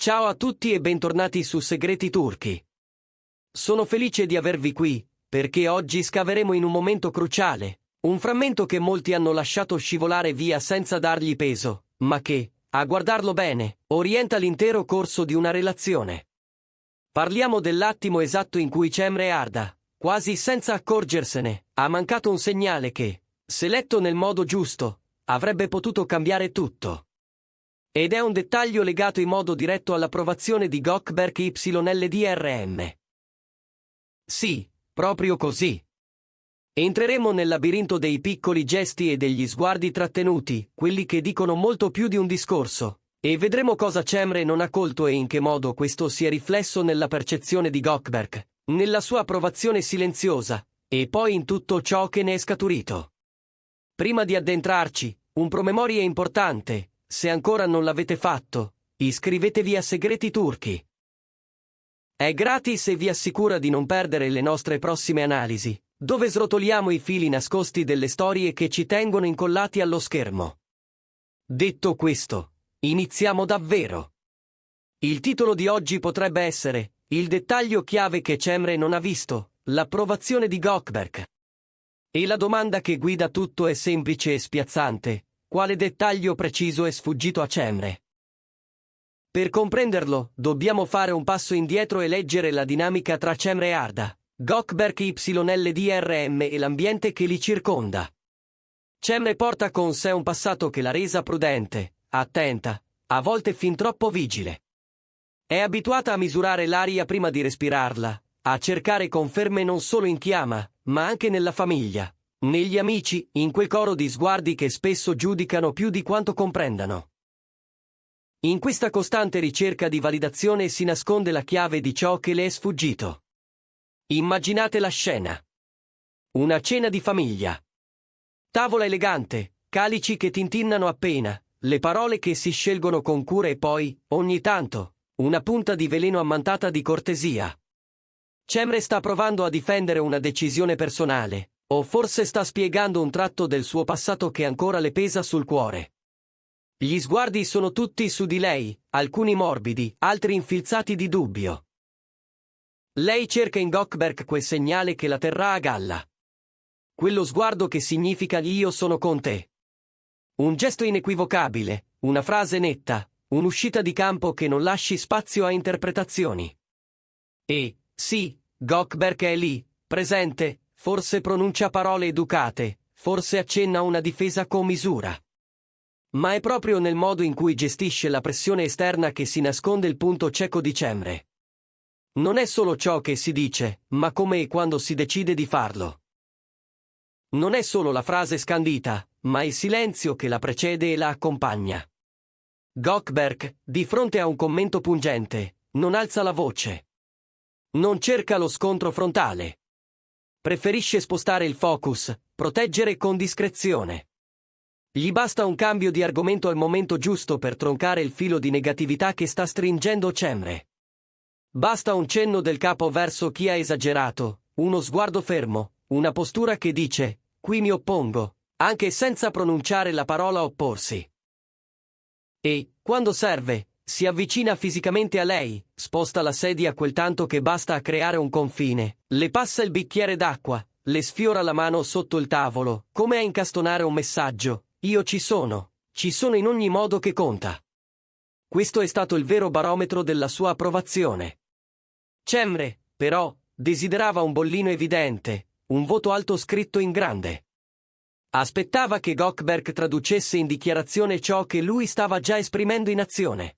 Ciao a tutti e bentornati su Segreti Turchi. Sono felice di avervi qui, perché oggi scaveremo in un momento cruciale, un frammento che molti hanno lasciato scivolare via senza dargli peso, ma che, a guardarlo bene, orienta l'intero corso di una relazione. Parliamo dell'attimo esatto in cui Cemre Arda, quasi senza accorgersene, ha mancato un segnale che, se letto nel modo giusto, avrebbe potuto cambiare tutto. Ed è un dettaglio legato in modo diretto all'approvazione di Gökberk YLDRM. Sì, proprio così. Entreremo nel labirinto dei piccoli gesti e degli sguardi trattenuti, quelli che dicono molto più di un discorso, e vedremo cosa Cemre non ha colto e in che modo questo si è riflesso nella percezione di Gökberk, nella sua approvazione silenziosa, e poi in tutto ciò che ne è scaturito. Prima di addentrarci, un promemoria importante. Se ancora non l'avete fatto, iscrivetevi a Segreti Turchi. È gratis e vi assicura di non perdere le nostre prossime analisi, dove srotoliamo i fili nascosti delle storie che ci tengono incollati allo schermo. Detto questo, iniziamo davvero. Il titolo di oggi potrebbe essere Il dettaglio chiave che Cemre non ha visto, l'approvazione di Gökberk. E la domanda che guida tutto è semplice e spiazzante. Quale dettaglio preciso è sfuggito a Cemre? Per comprenderlo, dobbiamo fare un passo indietro e leggere la dinamica tra Cemre Arda, Gökberk YLDRM e l'ambiente che li circonda. Cemre porta con sé un passato che l'ha resa prudente, attenta, a volte fin troppo vigile. È abituata a misurare l'aria prima di respirarla, a cercare conferme non solo in chiama, ma anche nella famiglia. Negli amici, in quel coro di sguardi che spesso giudicano più di quanto comprendano. In questa costante ricerca di validazione si nasconde la chiave di ciò che le è sfuggito. Immaginate la scena. Una cena di famiglia. Tavola elegante, calici che tintinnano appena, le parole che si scelgono con cura e poi, ogni tanto, una punta di veleno ammantata di cortesia. Cemre sta provando a difendere una decisione personale. O forse sta spiegando un tratto del suo passato che ancora le pesa sul cuore. Gli sguardi sono tutti su di lei, alcuni morbidi, altri infilzati di dubbio. Lei cerca in Gökberk quel segnale che la terrà a galla. Quello sguardo che significa io sono con te. Un gesto inequivocabile, una frase netta, un'uscita di campo che non lasci spazio a interpretazioni. E, sì, Gökberk è lì, presente. Forse pronuncia parole educate, forse accenna una difesa con misura. Ma è proprio nel modo in cui gestisce la pressione esterna che si nasconde il punto cieco di Cemre. Non è solo ciò che si dice, ma come e quando si decide di farlo. Non è solo la frase scandita, ma il silenzio che la precede e la accompagna. Gökberk, di fronte a un commento pungente, non alza la voce. Non cerca lo scontro frontale. Preferisce spostare il focus, proteggere con discrezione. Gli basta un cambio di argomento al momento giusto per troncare il filo di negatività che sta stringendo Cemre. Basta un cenno del capo verso chi ha esagerato, uno sguardo fermo, una postura che dice, qui mi oppongo, anche senza pronunciare la parola opporsi. E, quando serve, si avvicina fisicamente a lei, sposta la sedia quel tanto che basta a creare un confine, le passa il bicchiere d'acqua, le sfiora la mano sotto il tavolo, come a incastonare un messaggio, io ci sono in ogni modo che conta. Questo è stato il vero barometro della sua approvazione. Cemre, però, desiderava un bollino evidente, un voto alto scritto in grande. Aspettava che Gökberk traducesse in dichiarazione ciò che lui stava già esprimendo in azione.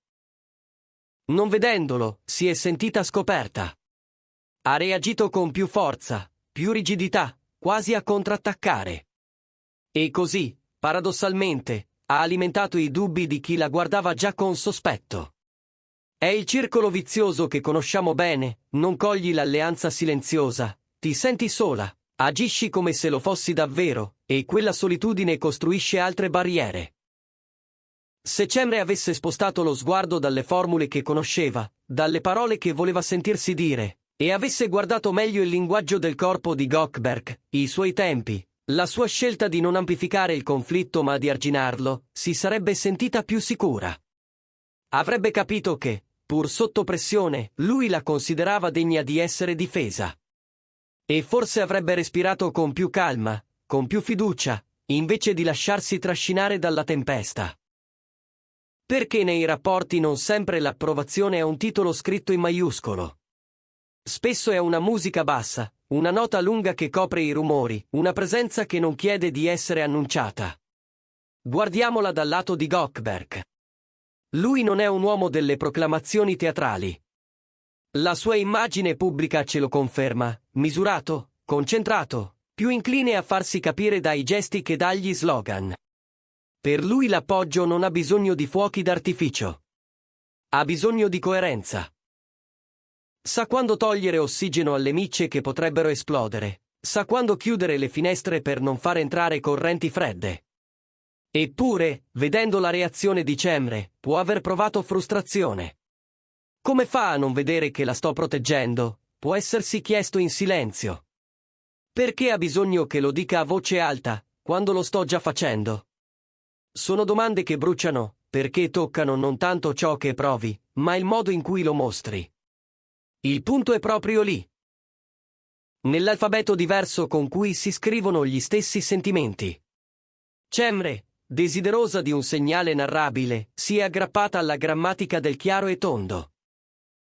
Non vedendolo, si è sentita scoperta. Ha reagito con più forza, più rigidità, quasi a contrattaccare. E così, paradossalmente, ha alimentato i dubbi di chi la guardava già con sospetto. È il circolo vizioso che conosciamo bene, non cogli l'alleanza silenziosa, ti senti sola, agisci come se lo fossi davvero, e quella solitudine costruisce altre barriere. Se Cemre avesse spostato lo sguardo dalle formule che conosceva, dalle parole che voleva sentirsi dire, e avesse guardato meglio il linguaggio del corpo di Gökberk, i suoi tempi, la sua scelta di non amplificare il conflitto ma di arginarlo, si sarebbe sentita più sicura. Avrebbe capito che, pur sotto pressione, lui la considerava degna di essere difesa. E forse avrebbe respirato con più calma, con più fiducia, invece di lasciarsi trascinare dalla tempesta. Perché nei rapporti non sempre l'approvazione è un titolo scritto in maiuscolo. Spesso è una musica bassa, una nota lunga che copre i rumori, una presenza che non chiede di essere annunciata. Guardiamola dal lato di Gökeberg. Lui non è un uomo delle proclamazioni teatrali. La sua immagine pubblica ce lo conferma, misurato, concentrato, più incline a farsi capire dai gesti che dagli slogan. Per lui l'appoggio non ha bisogno di fuochi d'artificio. Ha bisogno di coerenza. Sa quando togliere ossigeno alle micce che potrebbero esplodere, sa quando chiudere le finestre per non far entrare correnti fredde. Eppure, vedendo la reazione di Cemre, può aver provato frustrazione. Come fa a non vedere che la sto proteggendo? Può essersi chiesto in silenzio. Perché ha bisogno che lo dica a voce alta, quando lo sto già facendo? Sono domande che bruciano, perché toccano non tanto ciò che provi, ma il modo in cui lo mostri. Il punto è proprio lì. Nell'alfabeto diverso con cui si scrivono gli stessi sentimenti. Cemre, desiderosa di un segnale narrabile, si è aggrappata alla grammatica del chiaro e tondo.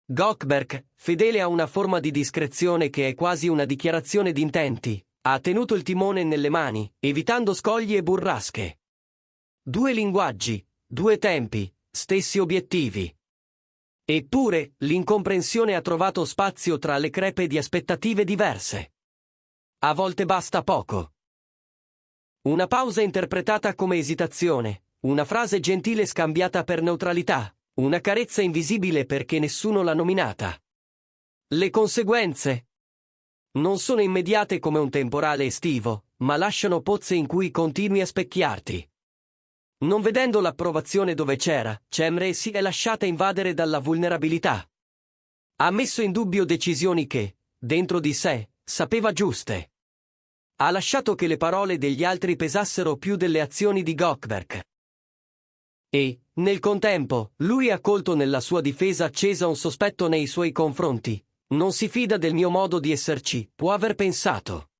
Gökeberg, fedele a una forma di discrezione che è quasi una dichiarazione di intenti, ha tenuto il timone nelle mani, evitando scogli e burrasche. Due linguaggi, due tempi, stessi obiettivi. Eppure, l'incomprensione ha trovato spazio tra le crepe di aspettative diverse. A volte basta poco. Una pausa interpretata come esitazione, una frase gentile scambiata per neutralità, una carezza invisibile perché nessuno l'ha nominata. Le conseguenze non sono immediate come un temporale estivo, ma lasciano pozze in cui continui a specchiarti. Non vedendo l'approvazione dove c'era, Cemre si è lasciata invadere dalla vulnerabilità. Ha messo in dubbio decisioni che, dentro di sé, sapeva giuste. Ha lasciato che le parole degli altri pesassero più delle azioni di Gökeberg. E, nel contempo, lui ha colto nella sua difesa accesa un sospetto nei suoi confronti. Non si fida del mio modo di esserci, può aver pensato.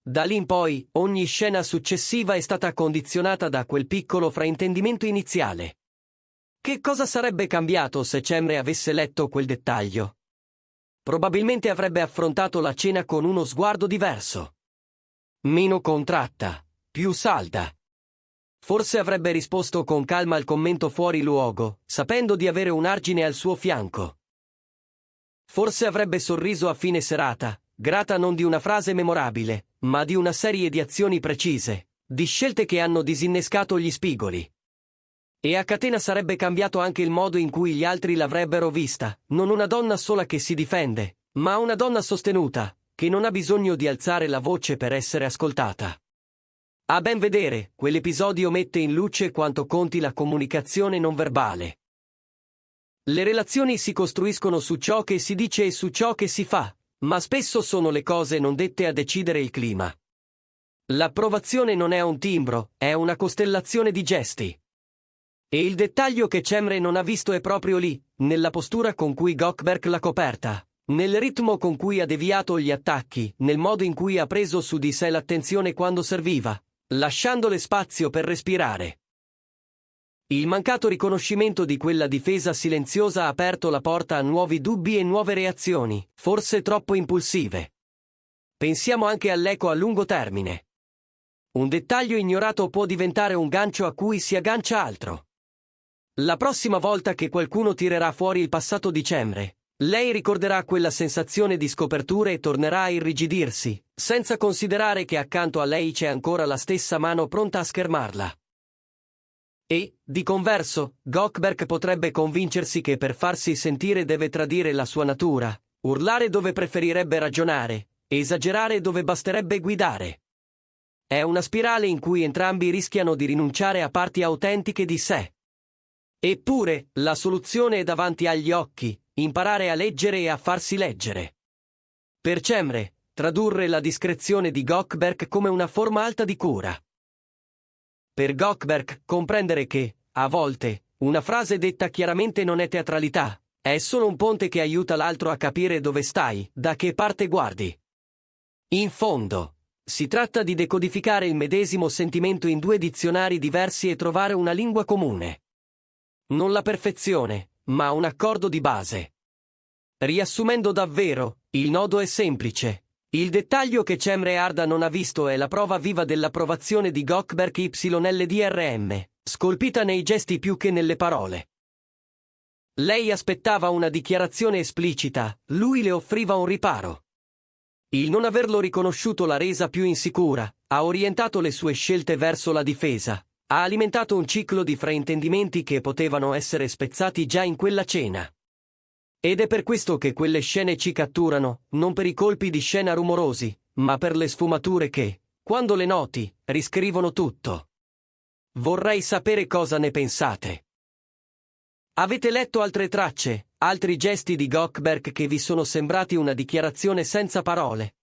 Da lì in poi, ogni scena successiva è stata condizionata da quel piccolo fraintendimento iniziale. Che cosa sarebbe cambiato se Cemre avesse letto quel dettaglio? Probabilmente avrebbe affrontato la cena con uno sguardo diverso. Meno contratta, più salda. Forse avrebbe risposto con calma al commento fuori luogo, sapendo di avere un argine al suo fianco. Forse avrebbe sorriso a fine serata, grata non di una frase memorabile, ma di una serie di azioni precise, di scelte che hanno disinnescato gli spigoli. E a catena sarebbe cambiato anche il modo in cui gli altri l'avrebbero vista, non una donna sola che si difende, ma una donna sostenuta, che non ha bisogno di alzare la voce per essere ascoltata. A ben vedere, quell'episodio mette in luce quanto conti la comunicazione non verbale. Le relazioni si costruiscono su ciò che si dice e su ciò che si fa, ma spesso sono le cose non dette a decidere il clima. L'approvazione non è un timbro, è una costellazione di gesti. E il dettaglio che Cemre non ha visto è proprio lì, nella postura con cui Gökeberg l'ha coperta, nel ritmo con cui ha deviato gli attacchi, nel modo in cui ha preso su di sé l'attenzione quando serviva, lasciandole spazio per respirare. Il mancato riconoscimento di quella difesa silenziosa ha aperto la porta a nuovi dubbi e nuove reazioni, forse troppo impulsive. Pensiamo anche all'eco a lungo termine. Un dettaglio ignorato può diventare un gancio a cui si aggancia altro. La prossima volta che qualcuno tirerà fuori il passato di Cemre, lei ricorderà quella sensazione di scopertura e tornerà a irrigidirsi, senza considerare che accanto a lei c'è ancora la stessa mano pronta a schermarla. E, di converso, Gökeberg potrebbe convincersi che per farsi sentire deve tradire la sua natura, urlare dove preferirebbe ragionare, esagerare dove basterebbe guidare. È una spirale in cui entrambi rischiano di rinunciare a parti autentiche di sé. Eppure, la soluzione è davanti agli occhi, imparare a leggere e a farsi leggere. Per Cemre, tradurre la discrezione di Gökeberg come una forma alta di cura. Per Gökeberg, comprendere che, a volte, una frase detta chiaramente non è teatralità, È solo un ponte che aiuta l'altro a capire dove stai, da che parte guardi. In fondo, si tratta di decodificare il medesimo sentimento in due dizionari diversi e trovare una lingua comune. Non la perfezione, ma un accordo di base. Riassumendo davvero, il nodo è semplice. Il dettaglio che Cemre Arda non ha visto è la prova viva dell'approvazione di Gökberk YLDRM, scolpita nei gesti più che nelle parole. Lei aspettava una dichiarazione esplicita, lui le offriva un riparo. Il non averlo riconosciuto l'ha resa più insicura, ha orientato le sue scelte verso la difesa, ha alimentato un ciclo di fraintendimenti che potevano essere spezzati già in quella cena. Ed è per questo che quelle scene ci catturano, non per i colpi di scena rumorosi, ma per le sfumature che, quando le noti, riscrivono tutto. Vorrei sapere cosa ne pensate. Avete letto altre tracce, altri gesti di Gökberk che vi sono sembrati una dichiarazione senza parole?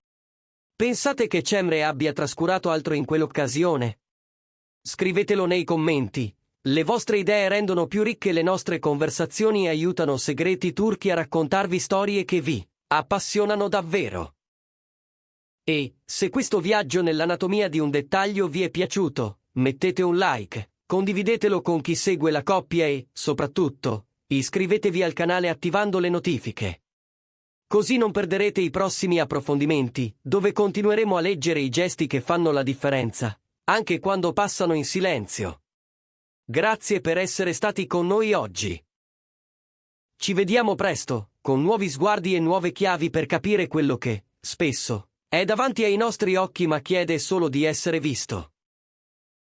Pensate che Cemre abbia trascurato altro in quell'occasione? Scrivetelo nei commenti. Le vostre idee rendono più ricche le nostre conversazioni e aiutano Segreti Turchi a raccontarvi storie che vi appassionano davvero. E, se questo viaggio nell'anatomia di un dettaglio vi è piaciuto, mettete un like, condividetelo con chi segue la coppia e, soprattutto, iscrivetevi al canale attivando le notifiche. Così non perderete i prossimi approfondimenti, dove continueremo a leggere i gesti che fanno la differenza, anche quando passano in silenzio. Grazie per essere stati con noi oggi. Ci vediamo presto, con nuovi sguardi e nuove chiavi per capire quello che, spesso, è davanti ai nostri occhi ma chiede solo di essere visto.